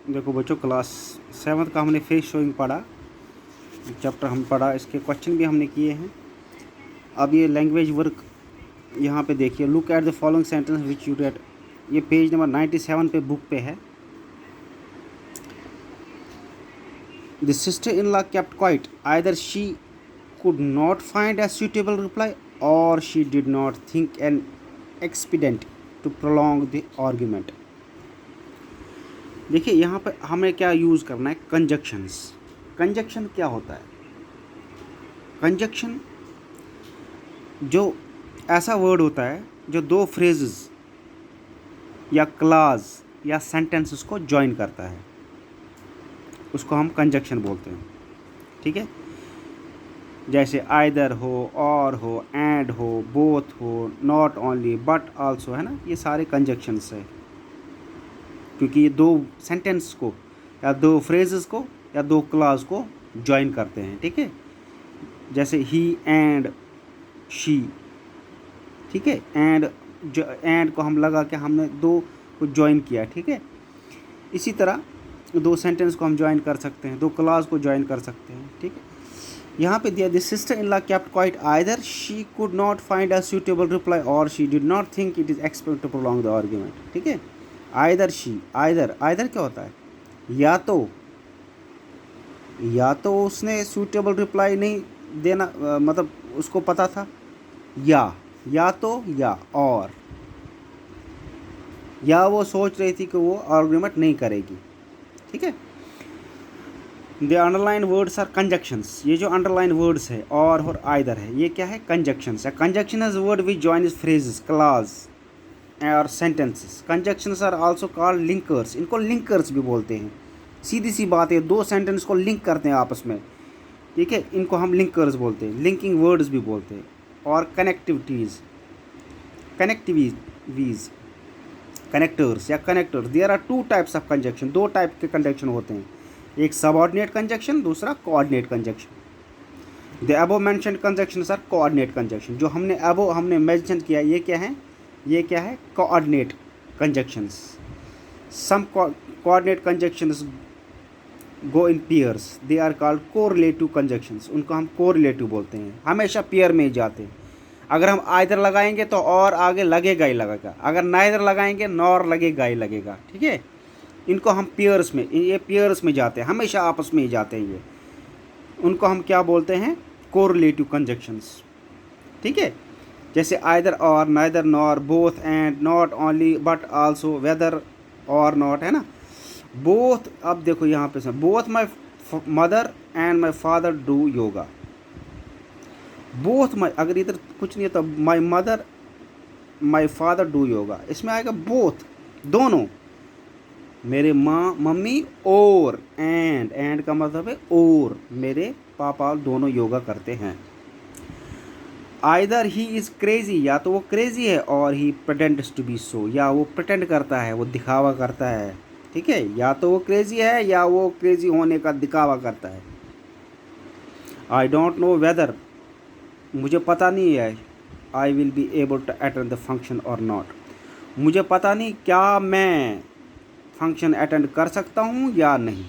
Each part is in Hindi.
देखो बच्चों, क्लास 7th का हमने फेस शोइंग पढ़ा, चैप्टर हम पढ़ा, इसके क्वेश्चन भी हमने किए हैं। अब ये लैंग्वेज वर्क यहाँ पे देखिए, look at the following sentence which you read. ये पेज नंबर 97 पे बुक पे है। The sister in law kept quite, either she could not find a suitable reply और she did not think an expedient to prolong the argument. देखिए यहाँ पर हमें क्या यूज़ करना है, कंजक्शंस। कंजक्शन क्या होता है? कंजक्शन जो ऐसा वर्ड होता है जो दो फ्रेजेस या क्लाज या सेंटेंसेस को जॉइन करता है, उसको हम कंजक्शन बोलते हैं। ठीक है, जैसे आइदर हो, और हो, एंड हो, बोथ हो, नॉट ओनली, बट आल्सो, है ना। ये सारे कंजक्शंस है, क्योंकि ये दो सेंटेंस को या दो फ्रेजेस को या दो क्लाज को जॉइन करते हैं। ठीक है, जैसे ही एंड शी। ठीक है, एंड को हम लगा के हमने दो को जॉइन किया। ठीक है, इसी तरह दो सेंटेंस को हम जॉइन कर सकते हैं, दो क्लाज को जॉइन कर सकते हैं। ठीक है, यहाँ पे दिया, this sister in law kept quite, either she could not find a suitable reply और she did not think it is expect to prolong the argument. ठीक है, आइदर शी, आइदर क्या होता है? या तो उसने सूटेबल रिप्लाई नहीं देना, मतलब उसको पता था, या तो और, या वो सोच रही थी कि वो आर्ग्यूमेंट नहीं करेगी। ठीक है, the underline words are conjunctions. ये जो अंडरलाइन वर्ड्स है और आइदर है, ये क्या है? कंजक्शंस है। Conjunction is word which joins phrases, clause और sentences. Conjunctions are also called linkers. इनको लिंकर्स भी बोलते हैं। सीधी सी बात है, दो सेंटेंस को लिंक करते हैं आपस में। ठीक है, इनको हम लिंकर्स बोलते हैं, लिंकिंग वर्ड्स भी बोलते हैं। और कनेक्टर्स या connectors. There are two types of conjunction. दो टाइप के कंजक्शन होते हैं, एक सबऑर्डिनेट कंजक्शन, दूसरा coordinate conjunction. The above mentioned conjunctions are coordinate conjunction. जो हमने मेंशन किया, ये क्या है? ये क्या है? Coordinate conjunctions. Some coordinate conjunctions go in pairs, they are called correlative conjunctions. उनको हम कोरिलेटिव बोलते हैं, हमेशा पेयर में ही जाते हैं। अगर हम आइदर लगाएंगे तो और आगे लगेगा ही लगेगा, अगर नाइदर लगाएंगे नॉर लगेगा ही लगेगा। ठीक है, इनको हम पेयर्स में, ये पेयर्स में जाते हैं, हमेशा आपस में ही जाते हैं ये। उनको हम क्या बोलते हैं? Correlative conjunctions. ठीक है, जैसे either or, neither nor, both and, not only but also, whether or not, है ना। बोथ, अब देखो यहाँ पे से, both my mother and my father do yoga. Both my, अगर इधर कुछ नहीं है तो my mother my father do yoga, इसमें आएगा बोथ, दोनों, मेरे मम्मी और, एंड का मतलब है और, मेरे पापा दोनों योगा करते हैं। आइदर ही इज़ क्रेजी, या तो वो क्रेजी है, और ही प्रिटेंड्स टू बी सो, या वो प्रिटेंड करता है, वो दिखावा करता है। ठीक है, या तो वो क्रेजी है या वो क्रेजी होने का दिखावा करता है। आई डोंट नो वेदर, मुझे पता नहीं है, I will be able to attend the function or not, मुझे पता नहीं क्या मैं फंक्शन अटेंड कर सकता हूँ या नहीं।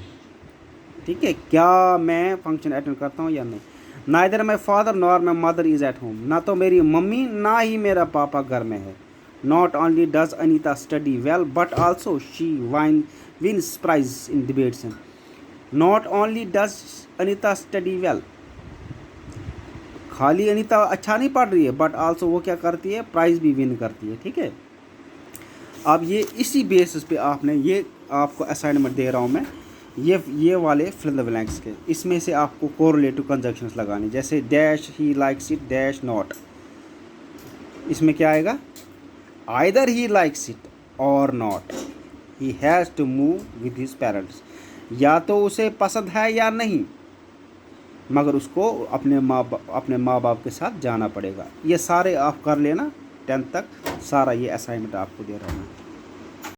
ठीक है, क्या मैं फंक्शन अटेंड करता हूँ या नहीं। Neither my father nor my mother is at home, ना तो मेरी मम्मी ना ही मेरा पापा घर में है। Not only does Anita study well but also she wins prize in debates. Not only does Anita study well, खाली अनीता अच्छा नहीं पढ़ रही है, बट आल्सो वो क्या करती है? प्राइज़ भी विन करती है। ठीक है, अब ये इसी बेसिस पे आपने, ये आपको असाइनमेंट दे रहा हूँ मैं, ये वाले फिल द ब्लैंक्स के, इसमें से आपको कोरिलेटिव कंजक्शंस लगाने, जैसे dash he likes it dash not. इसमें क्या आएगा? आइदर ही लाइक्स इट और not, he has to move with his parents. या तो उसे पसंद है या नहीं, मगर उसको अपने माँ बाप के साथ जाना पड़ेगा। ये सारे आप कर लेना, 10th तक सारा ये असाइनमेंट आपको दे रहा हूँ।